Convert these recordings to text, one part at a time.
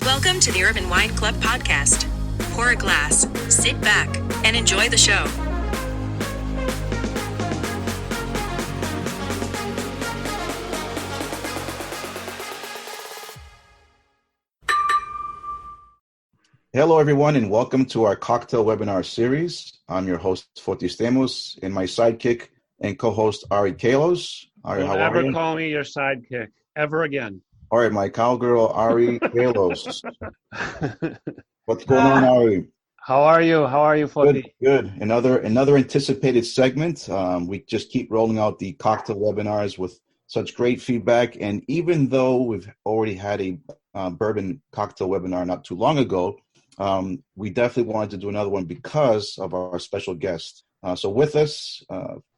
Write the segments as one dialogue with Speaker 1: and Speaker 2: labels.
Speaker 1: Welcome to the Urban Wine Club podcast. Pour a glass, sit back, and enjoy the show.
Speaker 2: Hello, everyone, and welcome to our cocktail webinar series. I'm your host, Fotis Stamos, and my sidekick and co-host, Ari Kalos. Ari, how are you?
Speaker 3: Don't ever call me your sidekick, ever again.
Speaker 2: All right, my cowgirl, Ari Kalos. What's going on, Ari?
Speaker 3: How are you? How are you, Fotis?
Speaker 2: Good. Another anticipated segment. We just keep rolling out the cocktail webinars with such great feedback. And even though we've already had a bourbon cocktail webinar not too long ago, we definitely wanted to do another one because of our special guest. So with us,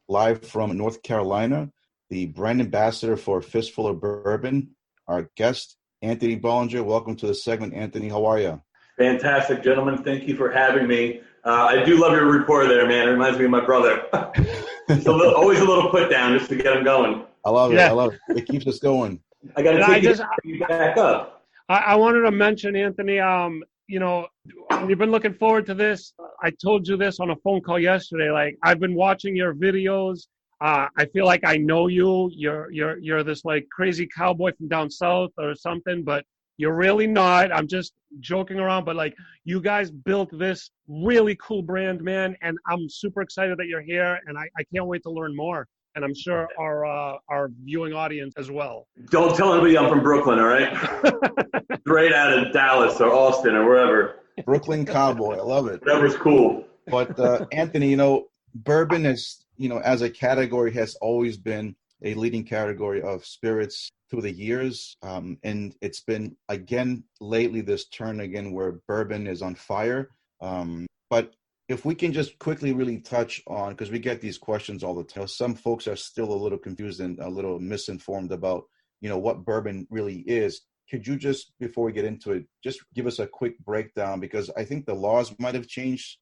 Speaker 2: live from North Carolina, the brand ambassador for Fistful of Bourbon, our guest, Anthony Bohlinger. Welcome to the segment, Anthony. How are you?
Speaker 4: Fantastic, gentlemen. Thank you for having me. I do love your rapport there, man. It reminds me of my brother. Always a little put down just to get him going.
Speaker 2: I love it. Yeah. I love it. It keeps us going.
Speaker 4: I got to take you back up.
Speaker 3: I wanted to mention, Anthony, you've been looking forward to this. I told you this on a phone call yesterday. Like, I've been watching your videos. I feel like I know you. You're this like crazy cowboy from down south or something, but you're really not. I'm just joking around, but like, you guys built this really cool brand, man, and I'm super excited that you're here, and I can't wait to learn more. And I'm sure our viewing audience as well.
Speaker 4: Don't tell anybody I'm from Brooklyn, all right? Straight out of Dallas or Austin or wherever.
Speaker 2: Brooklyn cowboy, I love it.
Speaker 4: Whatever's cool.
Speaker 2: But Anthony, bourbon is, as a category has always been a leading category of spirits through the years. And it's been, again, lately this turn again where bourbon is on fire. But if we can just quickly really touch on, because we get these questions all the time, some folks are still a little confused and a little misinformed about, what bourbon really is. Could you just, before we get into it, just give us a quick breakdown? Because I think the laws might have changed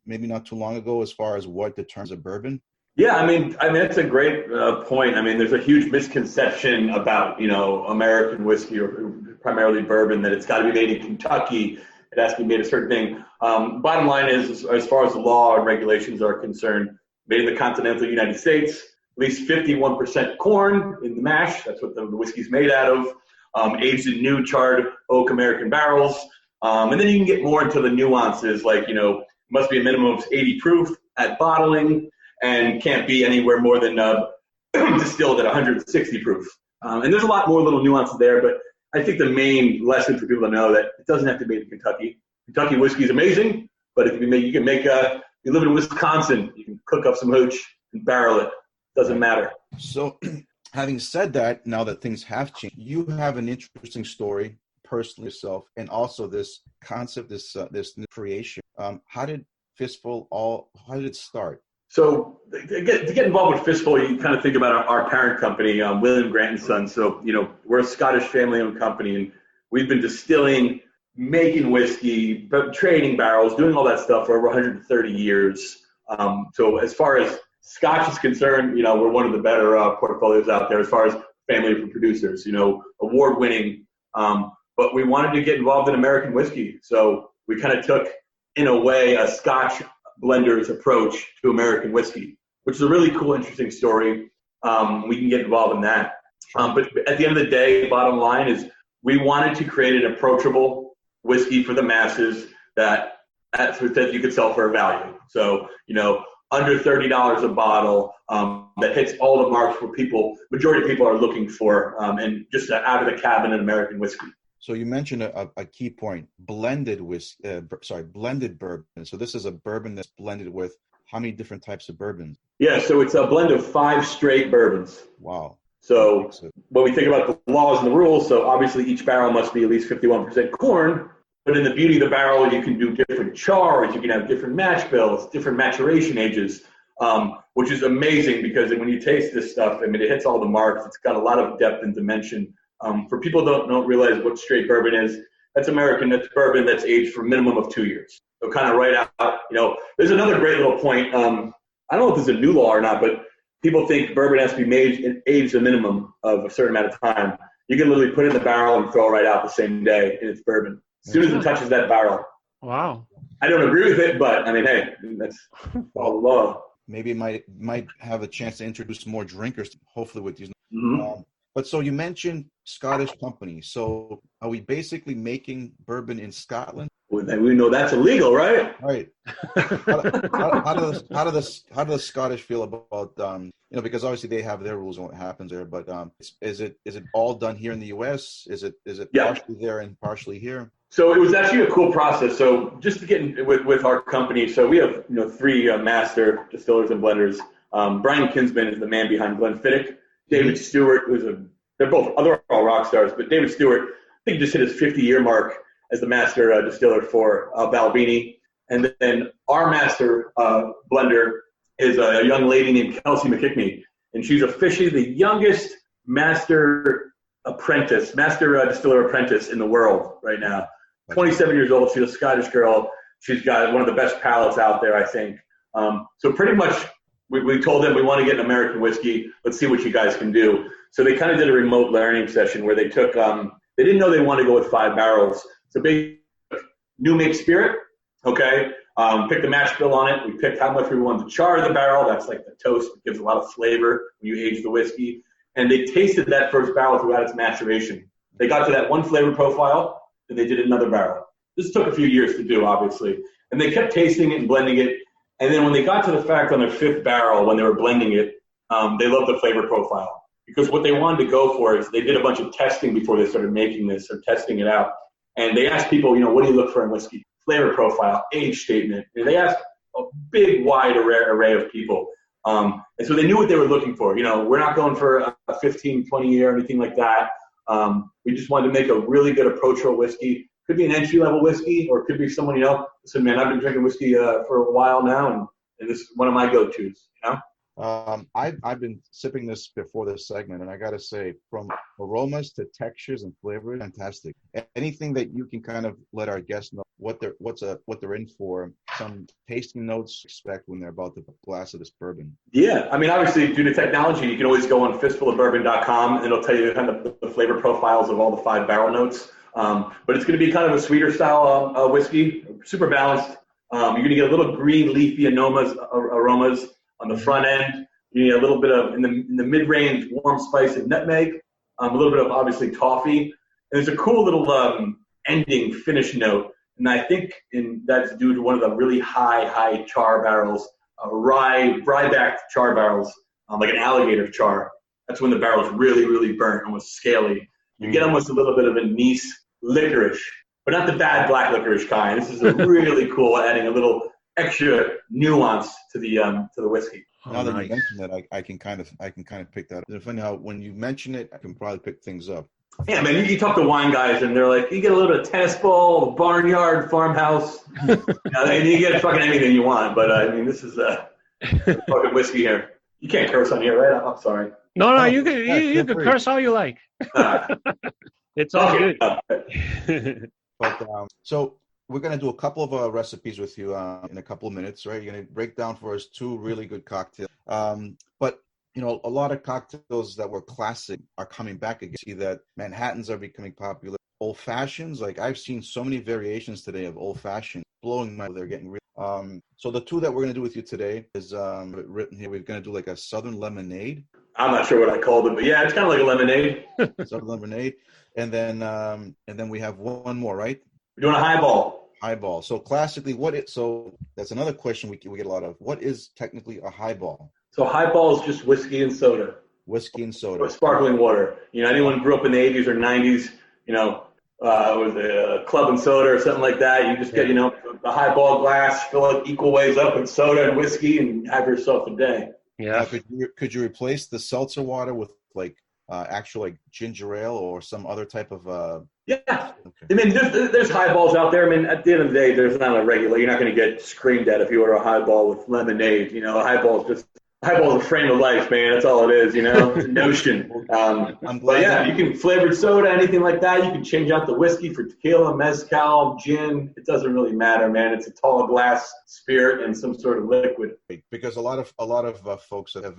Speaker 2: maybe not too long ago as far as what determines a bourbon.
Speaker 4: Yeah, I mean, that's a great point. I mean, there's a huge misconception about, American whiskey or primarily bourbon, that it's got to be made in Kentucky. It has to be made a certain thing. Bottom line is, as far as the law and regulations are concerned, made in the continental United States, at least 51% corn in the mash. That's what the whiskey's made out of. Aged in new charred oak American barrels. And then you can get more into the nuances, like, must be a minimum of 80 proof at bottling and can't be anywhere more than distilled at 160 proof. And there's a lot more little nuances there, but I think the main lesson for people to know that it doesn't have to be made in Kentucky. Kentucky whiskey is amazing, but if you can make you live in Wisconsin, you can cook up some hooch and barrel it. Doesn't matter.
Speaker 2: So having said that, now that things have changed, you have an interesting story personally yourself, and also this concept, this new creation. How did Fistful how did it start?
Speaker 4: So to get involved with Fistful, you kind of think about our parent company, William Grant & Sons. So, we're a Scottish family-owned company, and we've been distilling, making whiskey, trading barrels, doing all that stuff for over 130 years. So as far as Scotch is concerned, we're one of the better portfolios out there as far as family of producers, award-winning. But we wanted to get involved in American whiskey. So we kind of took, in a way, a Scotch blender's approach to American whiskey, which is a really cool, interesting story. We can get involved in that. But at the end of the day, bottom line is we wanted to create an approachable whiskey for the masses that you could sell for a value. So, under $30 a bottle, that hits all the marks for majority of people are looking for, and just out of the cabinet American whiskey.
Speaker 2: So you mentioned a key point, blended bourbon. So this is a bourbon that's blended with how many different types of bourbons?
Speaker 4: Yeah, so it's a blend of 5 straight bourbons.
Speaker 2: Wow.
Speaker 4: So when we think about the laws and the rules, so obviously each barrel must be at least 51% corn, but in the beauty of the barrel, you can do different chars, you can have different mash bills, different maturation ages, which is amazing because when you taste this stuff, it hits all the marks. It's got a lot of depth and dimension. For people who don't realize what straight bourbon is, that's American. That's bourbon that's aged for a minimum of 2 years. So kind of right out, there's another great little point. I don't know if this is a new law or not, but people think bourbon has to be aged a minimum of a certain amount of time. You can literally put it in the barrel and throw it right out the same day, and it's bourbon. As soon as it touches that barrel.
Speaker 3: Wow.
Speaker 4: I don't agree with it, but I mean, hey, that's all law.
Speaker 2: Maybe it might have a chance to introduce more drinkers, hopefully with these.
Speaker 4: Mm-hmm.
Speaker 2: But so you mentioned Scottish company. So are we basically making bourbon in Scotland?
Speaker 4: Well, then we know that's illegal, right?
Speaker 2: Right. How do the Scottish feel about because obviously they have their rules on what happens there, but is it all done here in the U.S.? Is it partially there and partially here?
Speaker 4: So it was actually a cool process. So just to get in with our company, so we have 3 master distillers and blenders. Brian Kinsman is the man behind Glenfiddich. David Stewart, they're all rock stars, but David Stewart, I think, just hit his 50-year mark as the master distiller for Balvenie. And then our master blender is a young lady named Kelsey McKickney, and she's officially the youngest master distiller apprentice in the world right now. 27 years old. She's a Scottish girl. She's got one of the best palates out there, I think. So pretty much we told them we want to get an American whiskey. Let's see what you guys can do. So they kind of did a remote learning session where they took, they didn't know they wanted to go with 5 barrels. So basically, new make spirit, okay? Picked the mash bill on it. We picked how much we wanted to char the barrel. That's like the toast. It gives a lot of flavor when you age the whiskey. And they tasted that first barrel throughout its maturation. They got to that one flavor profile, and they did another barrel. This took a few years to do, obviously. And they kept tasting it and blending it. And then when they got to the fact on their 5th barrel, when they were blending it, they loved the flavor profile. Because what they wanted to go for is they did a bunch of testing before they started making this, or testing it out. And they asked people, what do you look for in whiskey? Flavor profile, age statement. And they asked a big, wide array of people. And so they knew what they were looking for. We're not going for a 15, 20 year or anything like that. We just wanted to make a really good approachable whiskey. Could be an entry-level whiskey, or it could be someone, listen, man, I've been drinking whiskey for a while now, and this is one of my go-tos,
Speaker 2: I've been sipping this before this segment, and I got to say, from aromas to textures and flavors, fantastic. Anything that you can kind of let our guests know what they're in for, some tasting notes expect when they're about to glass of this bourbon.
Speaker 4: Yeah, I mean, obviously, due to technology, you can always go on fistfulofbourbon.com, and it'll tell you kind of the flavor profiles of all the 5 barrel notes. But it's going to be kind of a sweeter style whiskey, super balanced. You're going to get a little green leafy aromas on the front end. You get a little bit of, in the mid-range, warm spice and nutmeg, a little bit of, obviously, toffee. And there's a cool little ending finish note. And I think that's due to one of the really high char barrels, rye-backed char barrels, like an alligator char. That's when the barrel's really, really burnt, almost scaly. You get almost a little bit of anise licorice, but not the bad black licorice kind. This is a really cool, adding a little extra nuance to the whiskey.
Speaker 2: Now that you mention that, I can kind of pick that up. It's funny how when you mention it, I can probably pick things up.
Speaker 4: Yeah, man, you talk to wine guys, and they're like, you get a little bit of tennis ball, barnyard, farmhouse, and you get fucking anything you want. But I mean, this is fucking whiskey here. You can't curse on here, right? I'm sorry.
Speaker 3: No, you can curse all you like. It's all good.
Speaker 2: But so we're gonna do a couple of recipes with you in a couple of minutes, right? You're gonna break down for us 2 really good cocktails. But a lot of cocktails that were classic are coming back again. See that Manhattans are becoming popular. Old fashions, like I've seen so many variations today of old fashioned, blowing my. They're getting really. So the 2 that we're gonna do with you today is written here. We're gonna do like a Southern lemonade.
Speaker 4: I'm not sure what I called it, but yeah, it's kind of like a lemonade.
Speaker 2: Southern lemonade, and then we have one more, right?
Speaker 4: We're doing a highball.
Speaker 2: Highball. So classically, so that's another question we get a lot of. What is technically a highball?
Speaker 4: So highball is just whiskey and soda.
Speaker 2: Whiskey and soda.
Speaker 4: Or sparkling water. Anyone grew up in the 80s or 90s, with a club and soda or something like that, you just get, the highball glass, fill it equal ways up with soda and whiskey, and have yourself a day.
Speaker 3: Yeah.
Speaker 2: Could you replace the seltzer water with like actual like ginger ale or some other type of?
Speaker 4: Yeah.
Speaker 2: Okay.
Speaker 4: I mean, there's highballs out there. I mean, at the end of the day, there's not a regular. You're not going to get screamed at if you order a highball with lemonade. A highball is just Highball is a frame of life, man. That's all it is, It's a notion.
Speaker 2: I'm
Speaker 4: But
Speaker 2: glad.
Speaker 4: yeah, you can flavored soda, anything like that. You can change out the whiskey for tequila, mezcal, gin. It doesn't really matter, man. It's a tall glass spirit and some sort of liquid.
Speaker 2: Because a lot of folks have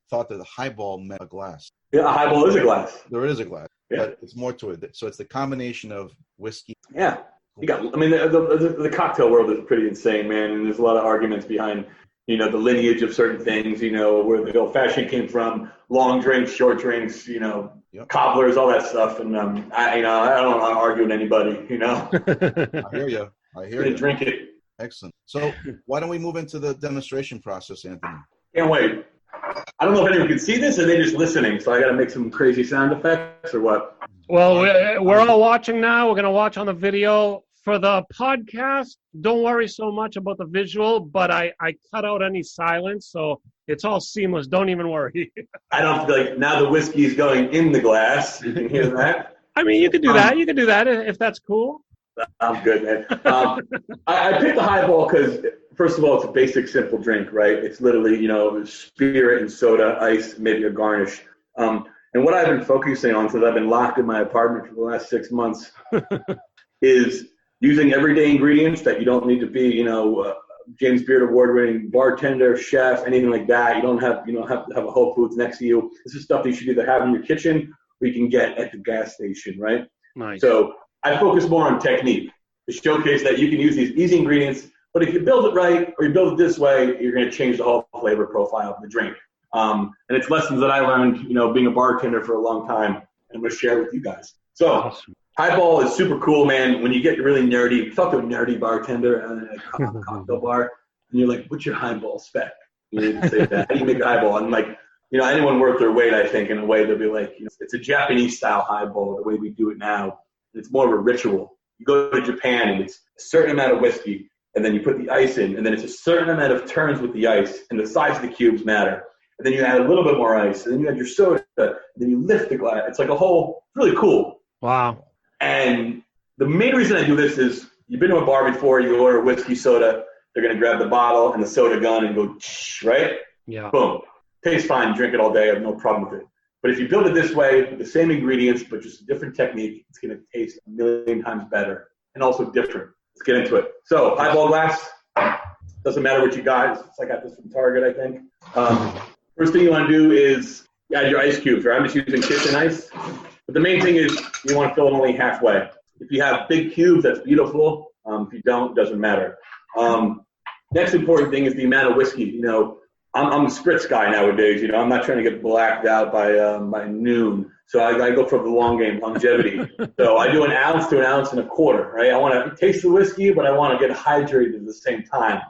Speaker 2: thought that the highball meant a glass.
Speaker 4: Yeah, a highball is a glass.
Speaker 2: There is a glass,
Speaker 4: Yeah.
Speaker 2: but it's more to it. So it's the combination of whiskey.
Speaker 4: Yeah. The cocktail world is pretty insane, man. And there's a lot of arguments behind, the lineage of certain things, where the old fashioned came from, long drinks, short drinks,
Speaker 2: Yep.
Speaker 4: cobblers, all that stuff. And I don't want to argue with anybody,
Speaker 2: I hear you.
Speaker 4: Gonna drink it.
Speaker 2: Excellent. So why don't we move into the demonstration process, Anthony?
Speaker 4: Can't wait. I don't know if anyone can see this, or they're just listening. So I got to make some crazy sound effects, or what?
Speaker 3: Well, we're all watching now. We're going to watch on the video. For the podcast, don't worry so much about the visual, but I cut out any silence, so it's all seamless. Don't even worry.
Speaker 4: I don't feel like now the whiskey's going in the glass. You can hear that.
Speaker 3: I mean, you could do that. You could do that if that's cool.
Speaker 4: I'm good, man. I picked the highball because, first of all, it's a basic, simple drink, right? It's literally, spirit and soda, ice, maybe a garnish. And what I've been focusing on since I've been locked in my apartment for the last 6 months is using everyday ingredients that you don't need to be, James Beard award-winning bartender, chef, anything like that. You don't have to have a Whole Foods next to you. This is stuff that you should either have in your kitchen or you can get at the gas station, right?
Speaker 3: Nice.
Speaker 4: So I focus more on technique to showcase that you can use these easy ingredients, but if you build it right or you build it this way, you're going to change the whole flavor profile of the drink. And it's lessons that I learned, being a bartender for a long time, and I'm going to share with you guys. So
Speaker 3: Awesome.
Speaker 4: highball is super cool, man. When you get really nerdy, talk to a nerdy bartender at a cocktail bar, and you're like, what's your highball spec? You need to say that. How do you make a highball? And like, anyone worth their weight, I think, in a way, they'll be like, it's a Japanese style highball, the way we do it now. It's more of a ritual. You go to Japan, and it's a certain amount of whiskey, and then you put the ice in, and then it's a certain amount of turns with the ice, and the size of the cubes matter. And then you add a little bit more ice, and then you add your soda, and then you lift the glass. It's like really cool.
Speaker 3: Wow.
Speaker 4: And the main reason I do this is you've been to a bar before, you order whiskey soda, they're going to grab the bottle and the soda gun and go, right?
Speaker 3: Yeah.
Speaker 4: Boom. Tastes fine, drink it all day, I have no problem with it. But if you build it this way, with the same ingredients, but just a different technique, it's going to taste a million times better and also different. Let's get into it. So, highball glass, doesn't matter what you got. I got this from Target, I think. First thing you want to do is add your ice cubes, right? I'm just using kitchen ice. But the main thing is you want to fill it only halfway. If you have big cubes, that's beautiful. If you don't, it doesn't matter. Next important thing is the amount of whiskey. I'm a spritz guy nowadays. I'm not trying to get blacked out by noon. So I go for the long game, longevity. So I do 1 ounce to 1.25 ounces, right? I want to taste the whiskey, but I want to get hydrated at the same time.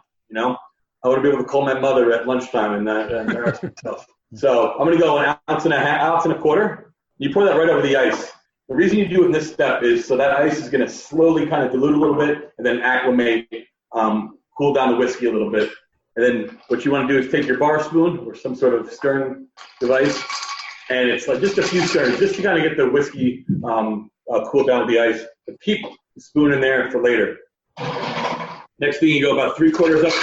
Speaker 4: I want to be able to call my mother at lunchtime and embarrass myself. So I'm going to go 1.5 ounces. You pour that right over the ice. The reason you do it in this step is so that ice is going to slowly kind of dilute a little bit and then acclimate, cool down the whiskey a little bit. And then what you want to do is take your bar spoon or some sort of stirring device, and it's like just a few stirrings, just to kind of get the whiskey cool down with the ice. But keep the spoon in there for later. Next thing, you go about 3/4 up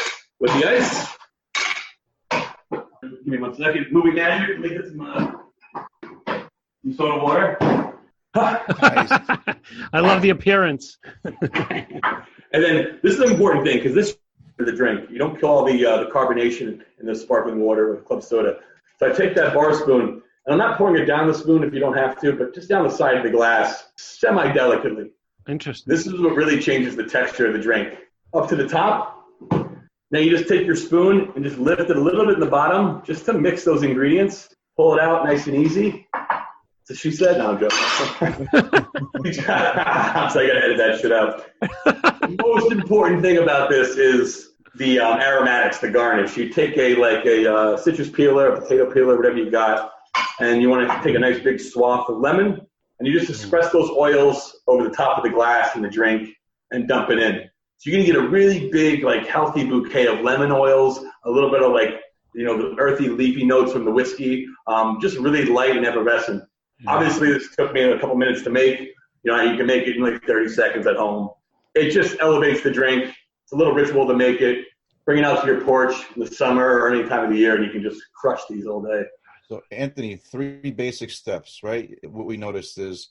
Speaker 4: with the ice. Give me 1 second. Moving down here, let me get some soda water.
Speaker 2: Nice.
Speaker 3: I love the appearance.
Speaker 4: And then this is an important thing because this is the drink. You don't kill all the carbonation in the sparkling water with club soda. So I take that bar spoon, and I'm not pouring it down the spoon if you don't have to, but just down the side of the glass, semi-delicately.
Speaker 3: Interesting.
Speaker 4: This is what really changes the texture of the drink. Up to the top. Now you just take your spoon and just lift it a little bit in the bottom just to mix those ingredients. Pull it out nice and easy. So she said, no, I'm joking. So I got to edit that shit out. The most important thing about this is the aromatics, the garnish. You take a citrus peeler, a potato peeler, whatever you got, and you want to take a nice big swath of lemon, and you just express those oils over the top of the glass in the drink and dump it in. So you're going to get a really big, healthy bouquet of lemon oils, a little bit of the earthy, leafy notes from the whiskey, just really light and effervescent. Yeah. Obviously, this took me a couple minutes to make. You can make it in 30 seconds at home. It just elevates the drink. It's a little ritual to make it. bring it out to your porch in the summer or any time of the year, and you can just crush these all day.
Speaker 2: So, Anthony, 3 basic steps, right? What we noticed is,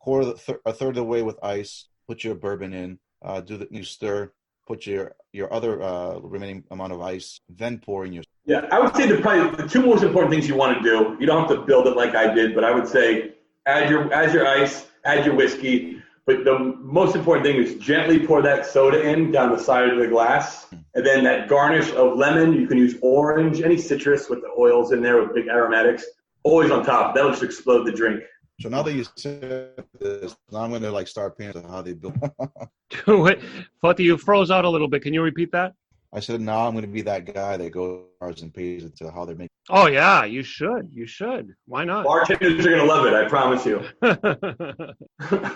Speaker 2: pour a third of the way with ice, put your bourbon in, you stir, put your other remaining amount of ice, then pour in your.
Speaker 4: Yeah, I would say probably the 2 most important things you want to do. You don't have to build it like I did, but I would say add your ice, add your whiskey. But the most important thing is gently pour that soda in down the side of the glass. And then that garnish of lemon, you can use orange, any citrus with the oils in there with big aromatics, always on top. That'll just explode the drink.
Speaker 2: So now that you said this, now I'm going to start paying attention to how they build.
Speaker 3: Wait, Foti, you froze out a little bit. Can you repeat that?
Speaker 2: I said, now I'm going to be that guy that goes and pays it to how they're making.
Speaker 3: Oh, yeah, you should. You should. Why not?
Speaker 4: Bartenders are going to love it, I promise you.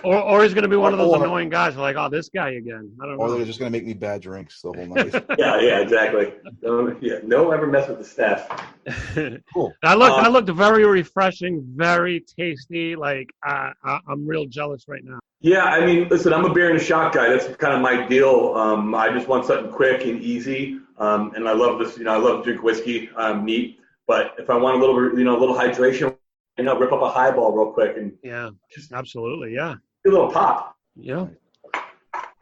Speaker 3: or he's going to be one of those annoying guys who are like, oh, this guy again. I don't know.
Speaker 2: Or they're just going to make me bad drinks the whole night.
Speaker 4: Yeah, exactly. Don't ever mess with the staff.
Speaker 2: Cool.
Speaker 3: I looked very refreshing, very tasty. Like, I'm real jealous right now.
Speaker 4: Yeah, I mean, listen, I'm a beer and a shot guy. That's kind of my deal. I just want something quick and easy. And I love this, I love to drink whiskey, neat. But if I want a little, a little hydration, rip up a highball real quick and
Speaker 3: just absolutely, yeah.
Speaker 4: Do a little pop.
Speaker 3: Yeah.
Speaker 4: You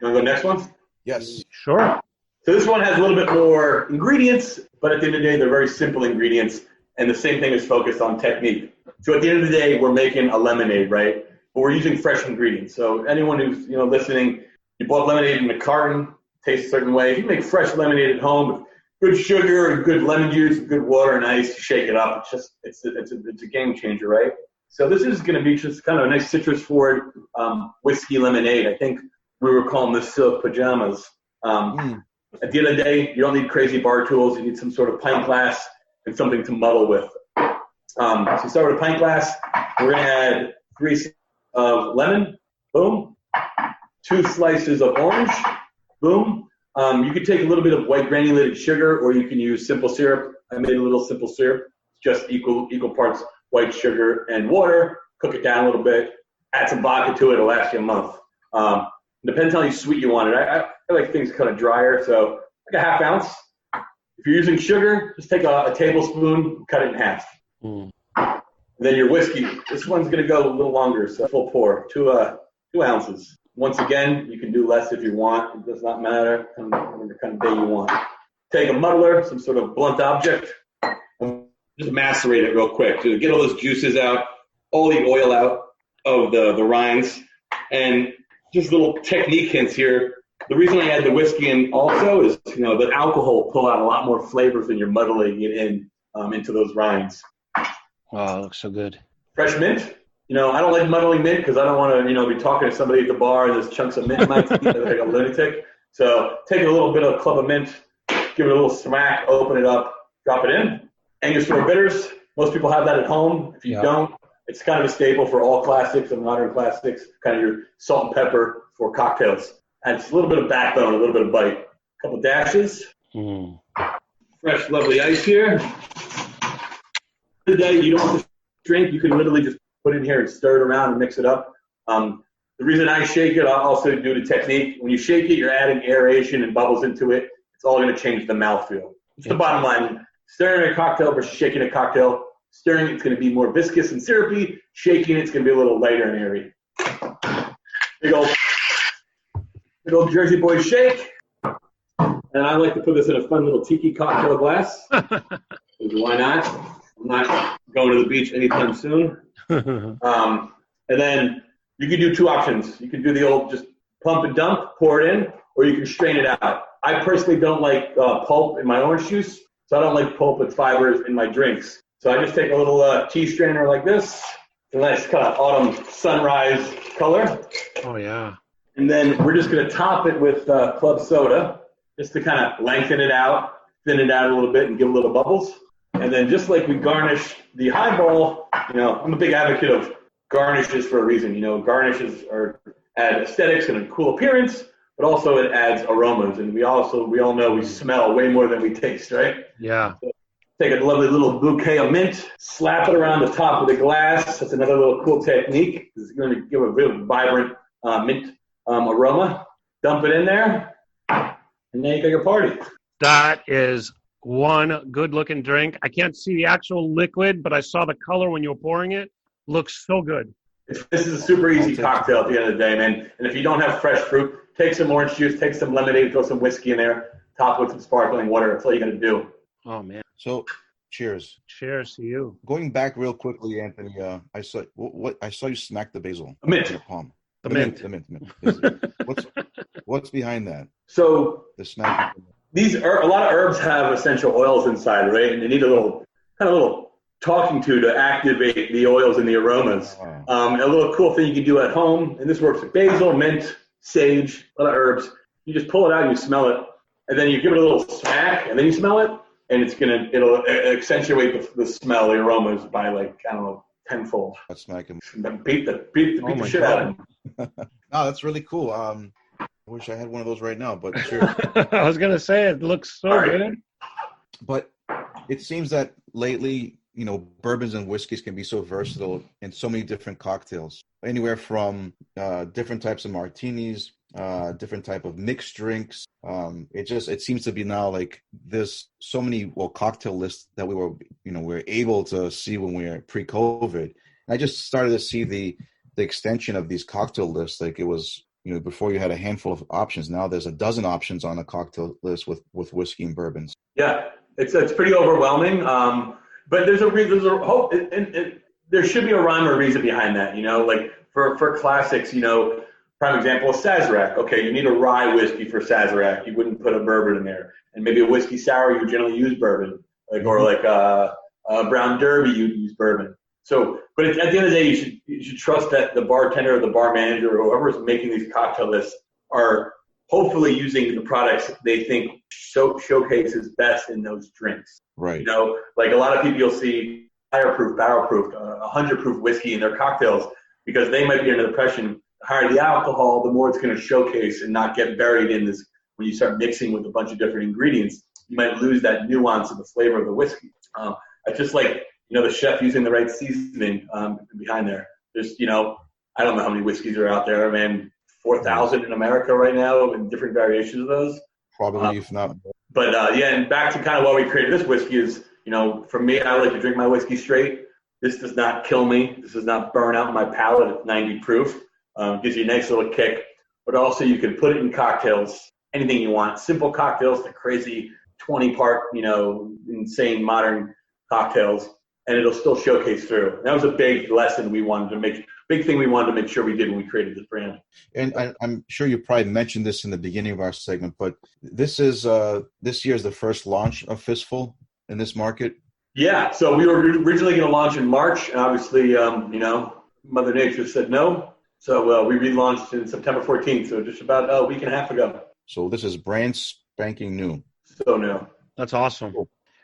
Speaker 4: want to go next one?
Speaker 2: Yes.
Speaker 3: Sure.
Speaker 4: So this one has a little bit more ingredients, but at the end of the day, they're very simple ingredients. And the same thing is focused on technique. So at the end of the day, we're making a lemonade, right? But we're using fresh ingredients. So anyone who's, listening, you bought lemonade in a carton, tastes a certain way. If you make fresh lemonade at home with good sugar and good lemon juice, good water and ice, shake it up. It's a game changer, right? So this is going to be just kind of a nice citrus forward whiskey lemonade. I think we were calling this silk pajamas. At the end of the day, you don't need crazy bar tools. You need some sort of pint glass and something to muddle with. So start with a pint glass. We're going to add 3 of lemon, boom. 2 slices of orange, boom. You could take a little bit of white granulated sugar, or you can use simple syrup. I made a little simple syrup, just equal parts white sugar and water. Cook it down a little bit. Add some vodka to it. It'll last you a month. Depends how sweet you want it. I like things kind of drier, so like a 1/2 ounce. If you're using sugar, just take a tablespoon, cut it in half. Then your whiskey. This one's going to go a little longer, so full pour, 2 ounces. Once again, you can do less if you want. It does not matter the kind of day you want. Take a muddler, some sort of blunt object, and just macerate it real quick to get all those juices out, all the oil out of the rinds. And just little technique hints here. The reason I add the whiskey in also is, the alcohol will pull out a lot more flavors than you're muddling it into those rinds.
Speaker 3: Wow, it looks so good.
Speaker 4: Fresh mint. I don't like muddling mint because I don't want to, be talking to somebody at the bar and there's chunks of mint in my teeth like a lunatic. So take a little bit of a club of mint, give it a little smack, open it up, drop it in. Angostura bitters. Most people have that at home. If you don't, it's kind of a staple for all classics and modern classics, kind of your salt and pepper for cocktails. And it's a little bit of backbone, a little bit of bite. A couple dashes. Fresh, lovely ice here. Today, you don't have to drink. You can literally just put it in here and stir it around and mix it up. The reason I shake it, I'll also do the technique. When you shake it, you're adding aeration and bubbles into it. It's all going to change the mouthfeel. It's the bottom line. Stirring a cocktail versus shaking a cocktail. Stirring, it's going to be more viscous and syrupy. Shaking, it's going to be a little lighter and airy. Big old Jersey boy shake. And I like to put this in a fun little tiki cocktail glass. Why not? I'm not going to the beach anytime soon. And then you can do 2 options. You can do the old just pump and dump, pour it in, or you can strain it out. I personally don't like pulp in my orange juice, so I don't like pulp with fibers in my drinks. So I just take a little tea strainer like this, a nice kind of autumn sunrise color.
Speaker 3: Oh, yeah.
Speaker 4: And then we're just going to top it with club soda, just to kind of lengthen it out, thin it out a little bit, and give a little bubbles. And then just like we garnish the highball, I'm a big advocate of garnishes for a reason. Garnishes add aesthetics and a cool appearance, but also it adds aromas. And we all know we smell way more than we taste, right?
Speaker 3: Yeah.
Speaker 4: So take a lovely little bouquet of mint, slap it around the top of the glass. That's another little cool technique. It's going to give a real vibrant mint aroma. Dump it in there, and now you got your party.
Speaker 3: That is one good-looking drink. I can't see the actual liquid, but I saw the color when you were pouring it. Looks so good.
Speaker 4: This is a super easy cocktail at the end of the day, man. And if you don't have fresh fruit, take some orange juice, take some lemonade, throw some whiskey in there, top it with some sparkling water. That's all you got to do.
Speaker 3: Oh, man.
Speaker 2: So, cheers.
Speaker 3: Cheers to you.
Speaker 2: Going back real quickly, Anthony, I saw you smack the basil
Speaker 4: A mint.
Speaker 2: in your palm.
Speaker 3: The mint.
Speaker 2: The mint. What's behind that?
Speaker 4: So
Speaker 2: The smack.
Speaker 4: a lot of herbs have essential oils inside, right? And they need a little talking to activate the oils and the aromas. A little cool thing you can do at home, and this works with basil, mint, sage, a lot of herbs. You just pull it out and you smell it, and then you give it a little smack, and then you smell it, and it'll accentuate the smell, the aromas by tenfold.
Speaker 2: That's smacking.
Speaker 4: Beat the shit out of them.
Speaker 2: No, that's really cool. I wish I had one of those right now, but sure.
Speaker 3: I was going to say, it looks so good.
Speaker 2: But it seems that lately, bourbons and whiskeys can be so versatile in so many different cocktails, anywhere from different types of martinis, different type of mixed drinks. It seems to be now like there's so many cocktail lists that we were able to see when we were pre-COVID. And I just started to see the extension of these cocktail lists. Like it was, before you had a handful of options. Now there's a dozen options on a cocktail list with whiskey and bourbons. Yeah,
Speaker 4: it's pretty overwhelming. But there's a hope, and there should be a rhyme or reason behind that. Like for classics, prime example is Sazerac. Okay, you need a rye whiskey for Sazerac. You wouldn't put a bourbon in there. And maybe a whiskey sour, you generally use bourbon. Or a brown derby, you'd use bourbon. So, but at the end of the day, you should trust that the bartender or the bar manager or whoever is making these cocktail lists are hopefully using the products they think showcases best in those drinks.
Speaker 2: Right.
Speaker 4: Like a lot of people you'll see fireproof, barrel-proof, 100-proof whiskey in their cocktails because they might be under the impression the higher the alcohol, the more it's going to showcase and not get buried in this. When you start mixing with a bunch of different ingredients, you might lose that nuance of the flavor of the whiskey. It's just like, the chef using the right seasoning behind there. There's, I don't know how many whiskeys are out there, man. 4,000 in America right now, and different variations of those.
Speaker 2: Probably, if not.
Speaker 4: But and back to kind of why we created this whiskey is, for me, I like to drink my whiskey straight. This does not kill me. This does not burn out my palate. It's 90 proof. Gives you a nice little kick. But also, you can put it in cocktails, anything you want. Simple cocktails to crazy 20-part, insane modern cocktails, and it'll still showcase through. And that was a big lesson we wanted to make. Big thing we wanted to make sure we did when we created this brand.
Speaker 2: And I'm sure you probably mentioned this in the beginning of our segment, but this year is the first launch of Fistful in this market.
Speaker 4: Yeah, so we were originally going to launch in March, and obviously, Mother Nature said no. So we relaunched in September 14th, so just about a week and a half ago.
Speaker 2: So this is brand spanking new.
Speaker 4: So new.
Speaker 3: That's awesome.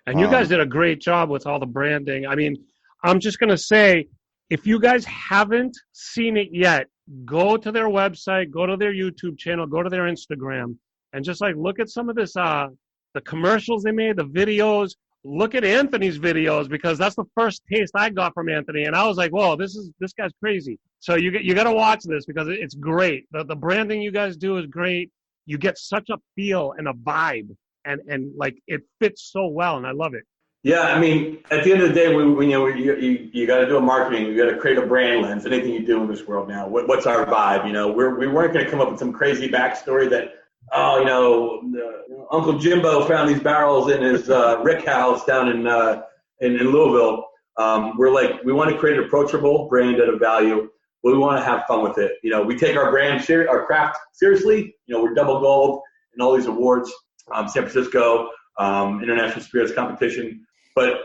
Speaker 3: And you guys did a great job with all the branding. I mean, I'm just going to say, if you guys haven't seen it yet, go to their website, go to their YouTube channel, go to their Instagram, and just look at some of this, the commercials they made, the videos. Look at Anthony's videos because that's the first taste I got from Anthony, and I was like, "Whoa, this guy's crazy." So you got to watch this because it's great. The branding you guys do is great. You get such a feel and a vibe, and it fits so well, and I love it.
Speaker 4: Yeah, I mean, at the end of the day, you got to do a marketing. You got to create a brand lens. Anything you do in this world now, what's our vibe? We weren't going to come up with some crazy backstory that, Uncle Jimbo found these barrels in his rick house down in Louisville. We want to create an approachable brand at a value, but we want to have fun with it. We take our brand, our craft seriously. We're double gold in all these awards, San Francisco, International Spirits Competition. But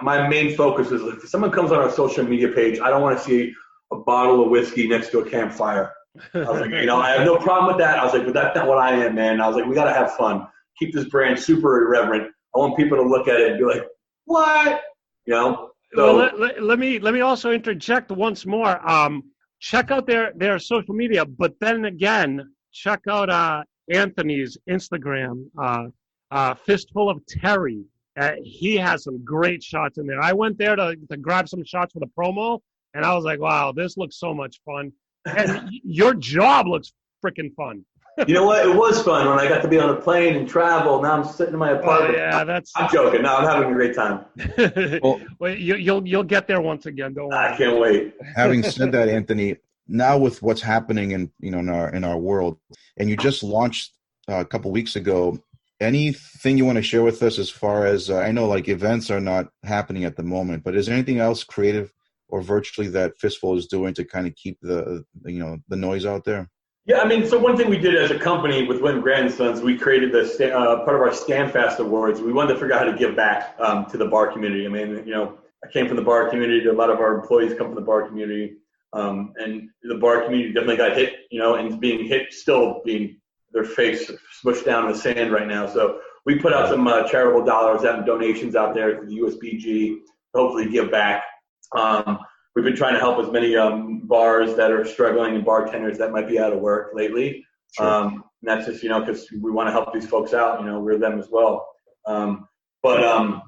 Speaker 4: my main focus is if someone comes on our social media page, I don't want to see a bottle of whiskey next to a campfire. I was like, I have no problem with that. I was like, but that's not what I am, man. I was like, we got to have fun. Keep this brand super irreverent. I want people to look at it and be like, what? So,
Speaker 3: well, let me also interject once more. Check out their social media, but then again, check out Anthony's Instagram, Fistful of Terry. He has some great shots in there. I went there to grab some shots for the promo, and I was like, wow, this looks so much fun. And your job looks freaking fun.
Speaker 4: You know what? It was fun when I got to be on a plane and travel. Now I'm sitting in my apartment. I'm joking. No, I'm having a great time.
Speaker 3: Well, you'll get there once again. Don't worry.
Speaker 4: I can't wait.
Speaker 2: Having said that, Anthony, now with what's happening in our world, and you just launched a couple weeks ago, anything you want to share with us as far as I know, like events are not happening at the moment, but is there anything else creative or virtually that Fistful is doing to kind of keep the noise out there?
Speaker 4: Yeah, I mean, so one thing we did as a company with William Grant & Sons, we created the part of our StanFast Awards. We wanted to figure out how to give back to the bar community. I mean, I came from the bar community. A lot of our employees come from the bar community, and the bar community definitely got hit. And being hit, still being their face smushed down in the sand right now. So we put out some charitable dollars out and donations out there to the USBG to hopefully give back. We've been trying to help as many bars that are struggling and bartenders that might be out of work lately.
Speaker 2: Sure.
Speaker 4: And that's just, because we want to help these folks out. We're them as well. But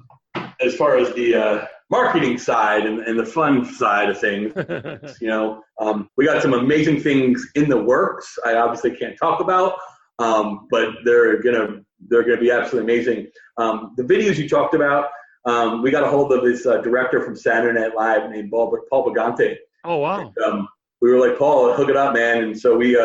Speaker 4: as far as the marketing side and the fun side of things, we got some amazing things in the works. I obviously can't talk about, but they're gonna be absolutely amazing. The videos you talked about. We got a hold of this director from Saturday Night Live named Paul Bagante.
Speaker 3: Oh, wow.
Speaker 4: And, we were like, Paul, hook it up, man. And so we,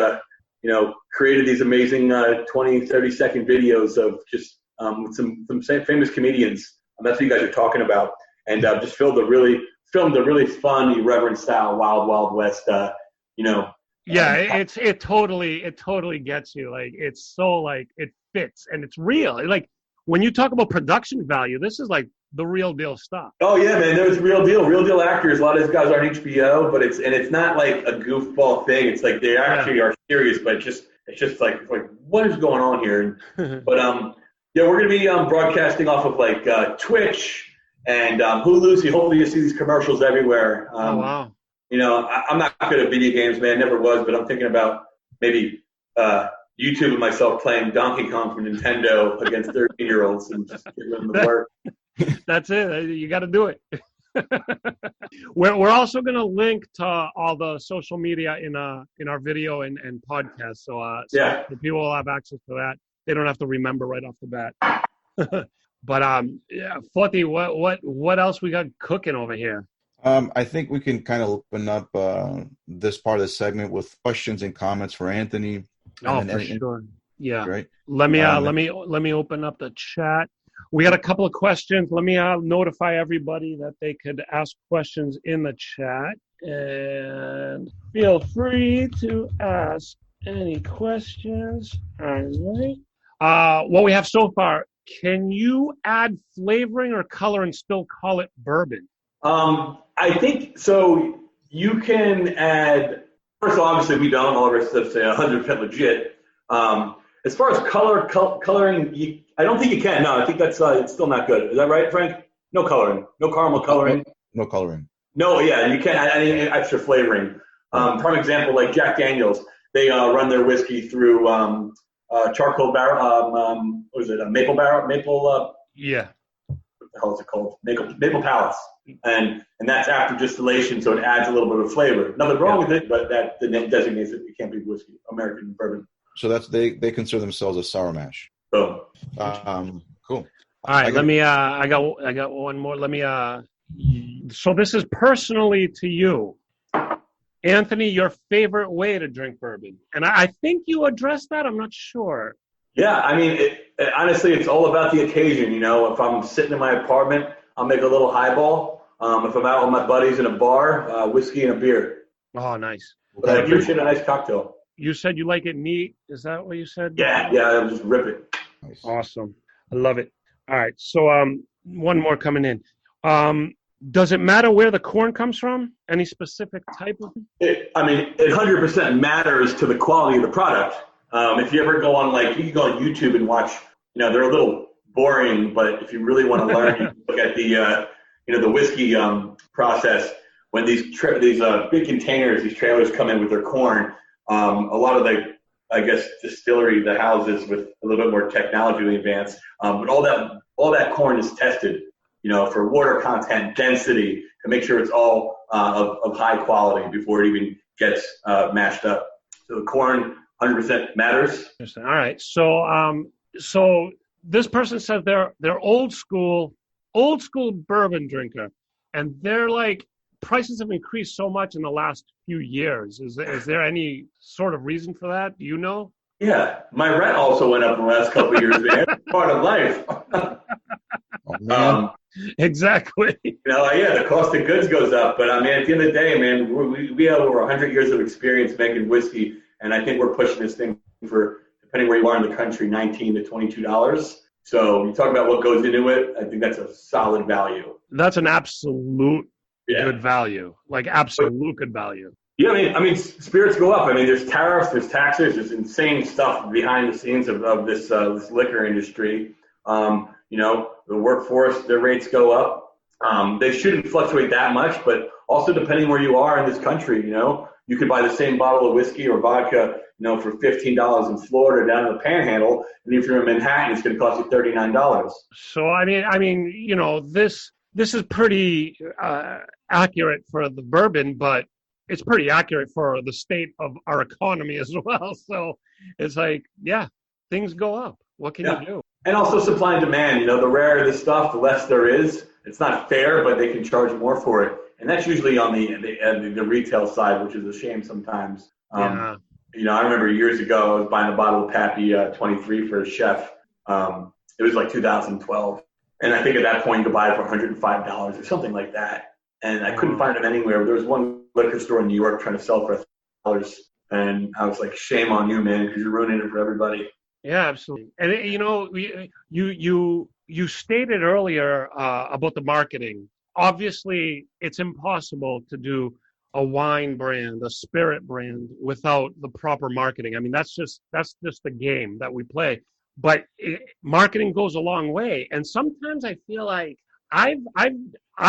Speaker 4: created these amazing 20, 30-second videos of just with some famous comedians. That's what you guys are talking about. And just filmed a really fun, irreverent style, Wild Wild West,
Speaker 3: Yeah, it totally gets you. Like, it's so, like, it fits and it's real. Like, when you talk about production value, this is like the real deal stuff.
Speaker 4: Oh yeah, man, there's real deal actors. A lot of these guys are on HBO, but it's not like a goofball thing. It's like they actually are serious, but it's just like what is going on here? But we're gonna be broadcasting off of like Twitch and Hulu. So hopefully you see these commercials everywhere.
Speaker 3: Oh wow.
Speaker 4: I'm not good at video games, man. Never was, but I'm thinking about maybe YouTube and myself playing Donkey Kong from Nintendo against 13-year-olds and just getting them to work.
Speaker 3: That's it. You got to do it. We're also going to link to all the social media in our video and podcast. So the people will have access to that. They don't have to remember right off the bat. But Foti, what else we got cooking over here?
Speaker 2: I think we can kind of open up this part of the segment with questions and comments for Anthony.
Speaker 3: Sure. Yeah.
Speaker 2: Right.
Speaker 3: Let me open up the chat. We got a couple of questions. Let me notify everybody that they could ask questions in the chat, and feel free to ask any questions. All right. What we have so far, can you add flavoring or color and still call it bourbon?
Speaker 4: I think so. You can add. First of all, obviously we don't. All of our stuff's 100% legit. As far as coloring, I don't think you can. No, I think that's it's still not good. Is that right, Frank? No coloring, no caramel coloring.
Speaker 2: No coloring.
Speaker 4: No, yeah, you can't add any extra flavoring. For example, like Jack Daniel's, they run their whiskey through charcoal barrel. What is it? A maple barrel?
Speaker 3: Yeah.
Speaker 4: What the hell is it called? Maple Palace. And that's after distillation, so it adds a little bit of flavor. Nothing wrong with it, but that designates it can't be whiskey, American bourbon.
Speaker 2: So that's they consider themselves a sour mash.
Speaker 4: Boom.
Speaker 2: Cool.
Speaker 3: All right, I got one more. So this is personally to you, Anthony, your favorite way to drink bourbon. And I think you addressed that. I'm not sure.
Speaker 4: Yeah, I mean, honestly, it's all about the occasion. If I'm sitting in my apartment, I'll make a little highball. If I'm out with my buddies in a bar, whiskey and a beer.
Speaker 3: Oh, nice.
Speaker 4: But I appreciate a nice cocktail.
Speaker 3: You said you like it neat. Is that what you said?
Speaker 4: Yeah, I'll just rip it.
Speaker 2: Nice.
Speaker 3: Awesome. I love it. All right, so one more coming in. Does it matter where the corn comes from? Any specific type of it?
Speaker 4: It 100% matters to the quality of the product. If you ever go on, you can go on YouTube and watch, they're a little boring, but if you really want to learn, you can look at the whiskey process. When these big containers, these trailers come in with their corn, a lot of the distillery, the houses with a little bit more technologically advanced, but all that corn is tested, for water content, density, to make sure it's all of high quality before it even gets mashed up. So the corn 100% matters.
Speaker 3: Interesting. All right. So this person says they're old school bourbon drinker, and they're like, prices have increased so much in the last few years. Is there any sort of reason for that? Do you know?
Speaker 4: Yeah, my rent also went up in the last couple of years, man. Part of life.
Speaker 2: Oh, man.
Speaker 3: Exactly.
Speaker 4: Yeah, the cost of goods goes up. But, I mean, at the end of the day, man, we have over 100 years of experience making whiskey, and I think we're pushing this thing for, depending where you are in the country, $19 to $22. So you talk about what goes into it, I think that's a solid value.
Speaker 3: That's an absolute good value, like absolute good value.
Speaker 4: Yeah, I mean, spirits go up. I mean, there's tariffs, there's taxes, there's insane stuff behind the scenes of this liquor industry. The workforce, their rates go up. They shouldn't fluctuate that much, but also depending where you are in this country, you could buy the same bottle of whiskey or vodka, for $15 in Florida down in the Panhandle, and if you're in Manhattan, it's going to cost you $39.
Speaker 3: So I mean, this is pretty accurate for the bourbon, but it's pretty accurate for the state of our economy as well. So it's like, yeah, things go up. What can you do?
Speaker 4: And also supply and demand. The rarer the stuff, the less there is. It's not fair, but they can charge more for it. And that's usually on the retail side, which is a shame sometimes. I remember years ago, I was buying a bottle of Pappy 23 for a chef. It was like 2012. And I think at that point you could buy it for $105 or something like that. And I couldn't find it anywhere. There was one liquor store in New York trying to sell for $1,000. And I was like, shame on you, man, because you're ruining it for everybody.
Speaker 3: Yeah, absolutely. And, you stated earlier about the marketing. Obviously, it's impossible to do a wine brand, a spirit brand, without the proper marketing. I mean, that's just the game that we play. But marketing goes a long way. And sometimes I feel like I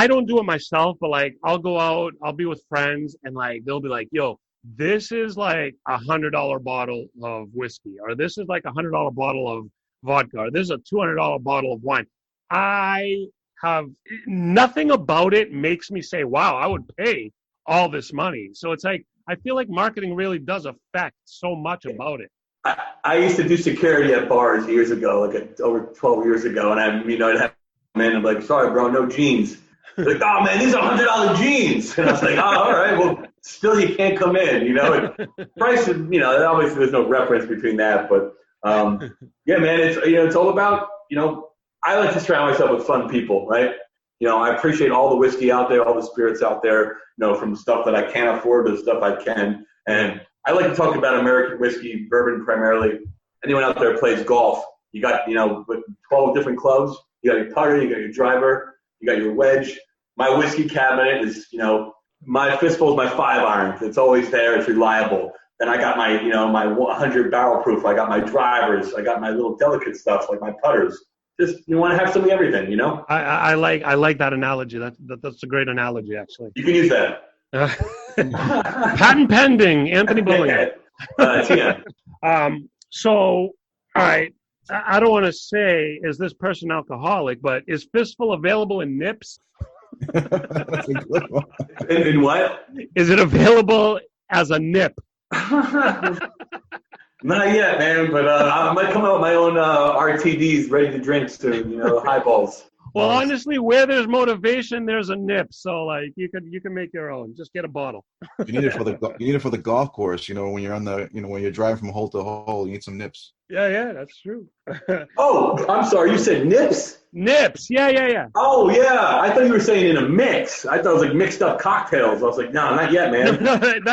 Speaker 3: don't do it myself, but like I'll go out, I'll be with friends, and like they'll be like, "Yo, this is like $100 bottle of whiskey, or this is like $100 bottle of vodka, or this is a $200 bottle of wine." I have nothing about it makes me say, "Wow, I would pay all this money." So it's like I feel like marketing really does affect so much about it.
Speaker 4: I used to do security at bars years ago, over 12 years ago, and I'd have men. I'm like, "Sorry, bro, no jeans." They're like, "Oh man, these are $100 jeans," and I was like, "Oh, all right, well, still you can't come in." Price, obviously there's no reference between that, but yeah, man, it's all about, I like to surround myself with fun people, right? I appreciate all the whiskey out there, all the spirits out there, from the stuff that I can't afford to the stuff I can, and I like to talk about American whiskey, bourbon primarily. Anyone out there plays golf, you got, with 12 different clubs, you got your putter, you got your driver, you got your wedge. My whiskey cabinet is, my Fistful is my 5-iron. It's always there. It's reliable. Then I got my, my 100 barrel proof. I got my drivers. I got my little delicate stuff like my putters. Just, you want to have some of everything,
Speaker 3: I like that analogy. That's a great analogy, actually.
Speaker 4: You can use that.
Speaker 3: Patent pending, Anthony Bohlinger. So, all right. I don't want to say, is this person alcoholic, but is Fistful available in nips?
Speaker 2: That's a good one.
Speaker 4: In what?
Speaker 3: Is it available as a nip?
Speaker 4: Not yet, man, but I might come out with my own RTDs ready to drink soon, highballs.
Speaker 3: Well, honestly, where there's motivation, there's a nip. So, like, you can make your own. Just get a bottle.
Speaker 2: You need it for the golf course. When you're on when you're driving from hole to hole, you need some nips.
Speaker 3: Yeah, that's true.
Speaker 4: Oh, I'm sorry. You said nips?
Speaker 3: Nips. Yeah.
Speaker 4: Oh, yeah. I thought you were saying in a mix. I thought it was like mixed up cocktails. I was like, no, not yet, man.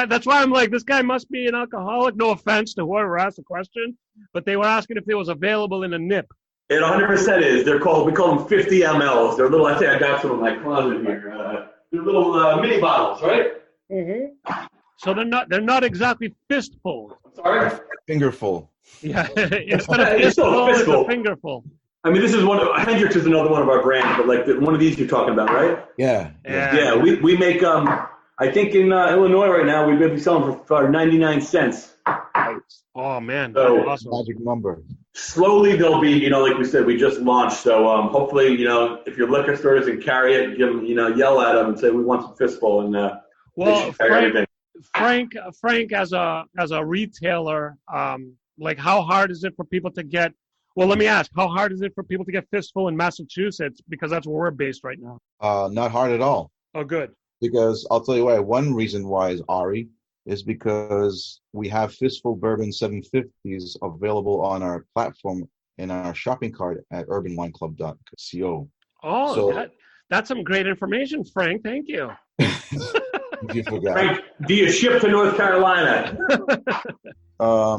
Speaker 3: That's why I'm like, this guy must be an alcoholic. No offense to whoever asked the question, but they were asking if it was available in a nip.
Speaker 4: It 100% is. We call them 50 mLs. They're little. I think I got some in my closet here. They're little mini bottles, right?
Speaker 3: Mm-hmm. So they're not exactly fistful.
Speaker 4: Sorry.
Speaker 2: Fingerful.
Speaker 3: Yeah. Instead of fistful, it's a fingerful.
Speaker 4: I mean, this is Hendrix is another one of our brands, but like one of these you're talking about, right?
Speaker 2: Yeah.
Speaker 4: Yeah. We make I think in Illinois right now we've been selling for 99 cents.
Speaker 3: Oh man,
Speaker 4: so,
Speaker 3: that's awesome.
Speaker 2: Magic number.
Speaker 4: Slowly they'll be, like we said, we just launched. So hopefully, if your liquor store doesn't carry it, give them, yell at them and say we want some Fistful, and
Speaker 3: well, Frank, as a retailer, like how hard is it for people to get? Well, let me ask, how hard is it for people to get Fistful in Massachusetts? Because that's where we're based right now.
Speaker 2: Not hard at all.
Speaker 3: Oh, good.
Speaker 2: Because I'll tell you why. One reason why is Ari is because we have Fistful Bourbon 750s available on our platform in our shopping cart at urbanwineclub.co.
Speaker 3: Oh,
Speaker 2: So,
Speaker 3: that's some great information, Frank. Thank you.
Speaker 2: you forgot.
Speaker 4: Frank, do you ship to North Carolina?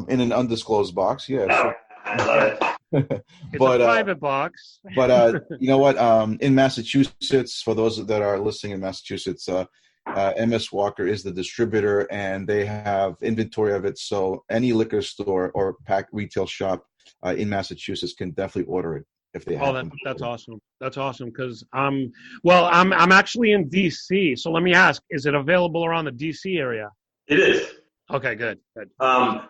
Speaker 2: In an undisclosed box, yes.
Speaker 4: Oh, I love it.
Speaker 3: It's a private box.
Speaker 2: But you know what? In Massachusetts, for those that are listening in Massachusetts, MS Walker is the distributor, and they have inventory of it. So any liquor store or pack retail shop in Massachusetts can definitely order it if they have.
Speaker 3: That's awesome. That's awesome because I'm actually in DC. So let me ask: is it available around the DC area?
Speaker 4: It is.
Speaker 3: Okay, good.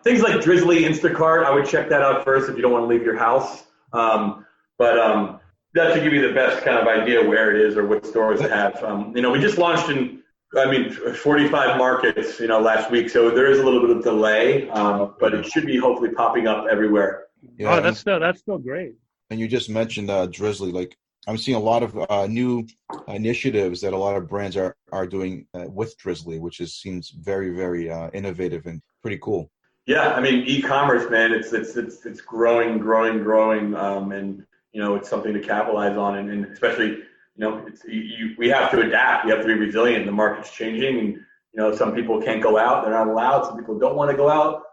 Speaker 4: Things like Drizzly, Instacart, I would check that out first if you don't want to leave your house. But that should give you the best kind of idea where it is or what stores it have. We just launched in 45 markets, last week. So there is a little bit of delay, but it should be hopefully popping up everywhere.
Speaker 2: Yeah,
Speaker 3: that's still great.
Speaker 2: And you just mentioned Drizzly. Like, I'm seeing a lot of new initiatives that a lot of brands are doing with Drizzly, which seems very, very innovative and pretty cool. Yeah,
Speaker 4: e-commerce, man, it's growing, and it's something to capitalize on, and especially we have to adapt. We have to be resilient. The market's changing, and some people can't go out; they're not allowed. Some people don't want to go out.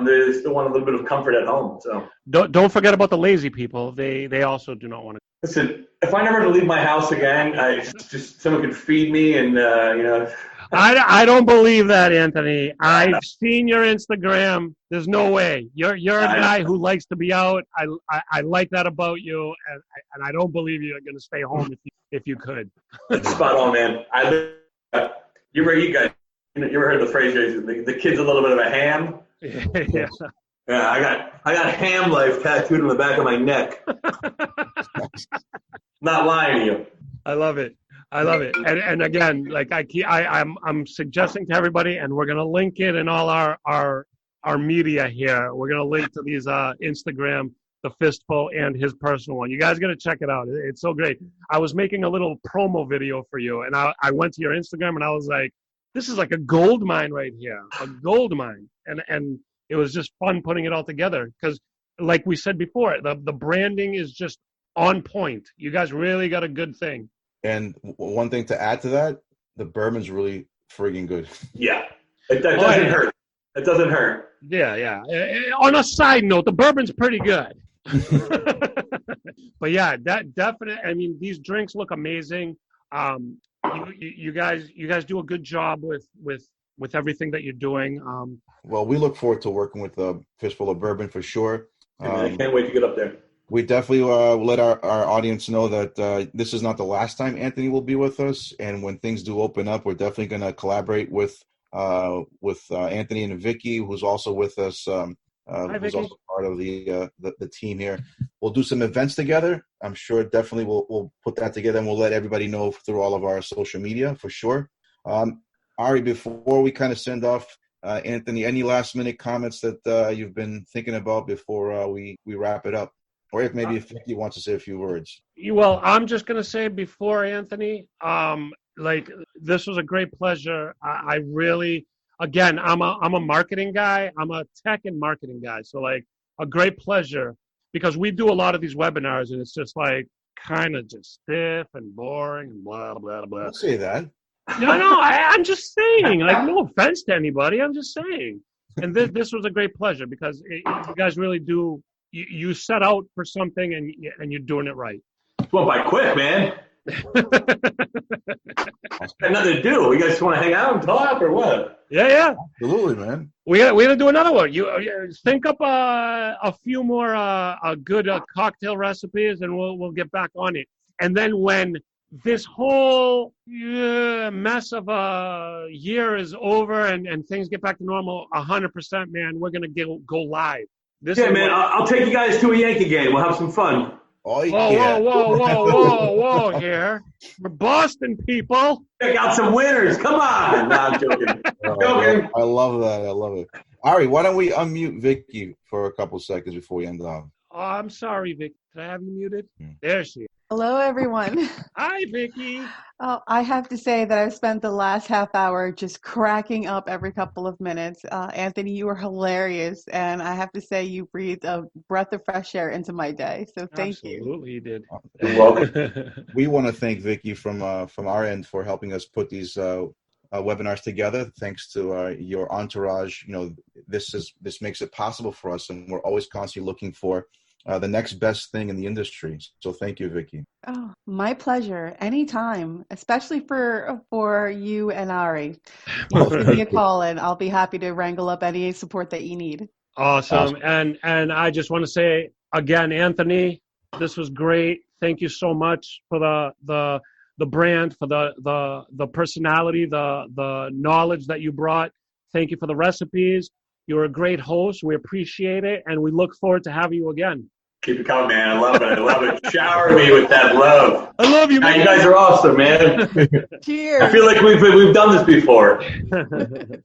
Speaker 4: They still want a little bit of comfort at home. So
Speaker 3: don't forget about the lazy people. They also do not want to.
Speaker 4: Listen, if I never had to leave my house again, just someone could feed me, and
Speaker 3: I don't believe that, Anthony. I've seen your Instagram. There's no way. You're a guy who likes to be out. I like that about you, and I don't believe you're going to stay home if you could.
Speaker 4: Spot on, man. You ever heard the phrase? The kid's a little bit of a ham.
Speaker 3: Yeah.
Speaker 4: Yeah, I got ham life tattooed on the back of my neck. Not lying to you.
Speaker 3: I love it. And again, like I'm suggesting to everybody, and we're gonna link it in all our media here. We're gonna link to these Instagram, the Fistful, and his personal one. You guys gotta check it out. It's so great. I was making a little promo video for you, and I went to your Instagram, and I was like, this is like a gold mine right here, a gold mine, and it was just fun putting it all together because, like we said before, the branding is just on point. You guys really got a good thing.
Speaker 2: And one thing to add to that, the bourbon's really friggin' good.
Speaker 4: Yeah, that doesn't hurt. It doesn't hurt.
Speaker 3: Yeah. On a side note, the bourbon's pretty good. But yeah, that definitely. These drinks look amazing. You guys do a good job with everything that you're doing.
Speaker 2: Well, we look forward to working with Fistful of Bourbon for sure.
Speaker 4: I can't wait to get up there.
Speaker 2: We definitely let our audience know that this is not the last time Anthony will be with us. And when things do open up, we're definitely going to collaborate with Anthony and Vicky, who's also with us, who's also part of the team here. We'll do some events together. I'm sure definitely we'll put that together, and we'll let everybody know through all of our social media for sure. Ari, before we kind of send off, Anthony, any last minute comments that you've been thinking about before we wrap it up? Or if Vicky wants to say a few words.
Speaker 3: Well, I'm just going to say before, Anthony, this was a great pleasure. I really, again, I'm a marketing guy. I'm a tech and marketing guy. So a great pleasure because we do a lot of these webinars and it's just kind of just stiff and boring and blah, blah, blah.
Speaker 2: Don't say that.
Speaker 3: No, I'm just saying, no offense to anybody. I'm just saying. And this was a great pleasure because you guys really do. You set out for something and you're doing it right.
Speaker 4: Went by quick, man. Got nothing to do. You guys want to hang out and talk or what?
Speaker 3: Yeah.
Speaker 2: Absolutely, man.
Speaker 3: We gotta do another one. You think up a few more good cocktail recipes, and we'll get back on it. And then when this whole mess of a year is over and things get back to normal, 100%, man, we're gonna go live.
Speaker 4: Man, I'll take you guys to a Yankee game. We'll have some fun.
Speaker 2: Oh,
Speaker 3: Whoa,
Speaker 2: yeah.
Speaker 3: whoa here. We're Boston people.
Speaker 4: Check out some winners. Come on. No, I'm joking. Joking.
Speaker 2: I love that. I love it. Ari, why don't we unmute Vicky for a couple seconds before we end off?
Speaker 3: Oh, I'm sorry, Vicky. Did I have you muted?
Speaker 2: Yeah.
Speaker 3: There she is.
Speaker 5: Hello, everyone.
Speaker 3: Hi, Vicky.
Speaker 5: Oh, I have to say that I've spent the last half hour just cracking up every couple of minutes. Anthony, you were hilarious, and I have to say you breathed a breath of fresh air into my day. So thank you.
Speaker 3: Absolutely, you did.
Speaker 4: You're welcome.
Speaker 2: We want to thank Vicky from our end for helping us put these webinars together. Thanks to your entourage, this makes it possible for us, and we're always constantly looking for the next best thing in the industry. So thank you, Vicky.
Speaker 5: Oh, my pleasure. Anytime, especially for you and Ari. You give me a call, and I'll be happy to wrangle up any support that you need.
Speaker 3: Awesome. And I just want to say again, Anthony, this was great. Thank you so much for the brand, for the personality, the knowledge that you brought. Thank you for the recipes. You're a great host. We appreciate it, and we look forward to having you again.
Speaker 4: Keep it coming, man. I love it. I love it. Shower me with that love.
Speaker 3: I love you, man.
Speaker 4: You guys are awesome, man.
Speaker 5: Cheers.
Speaker 4: I feel like we've done this before.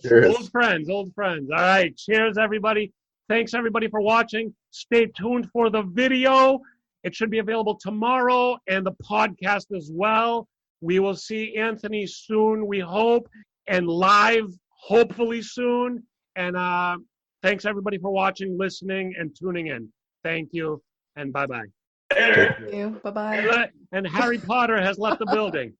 Speaker 2: Cheers.
Speaker 3: Old friends. All right. Cheers, everybody. Thanks, everybody, for watching. Stay tuned for the video. It should be available tomorrow, and the podcast as well. We will see Anthony soon, we hope, and live, hopefully soon. And thanks, everybody, for watching, listening, and tuning in. Thank you, and bye-bye.
Speaker 5: Thank you. Bye-bye.
Speaker 3: And Harry Potter has left the building.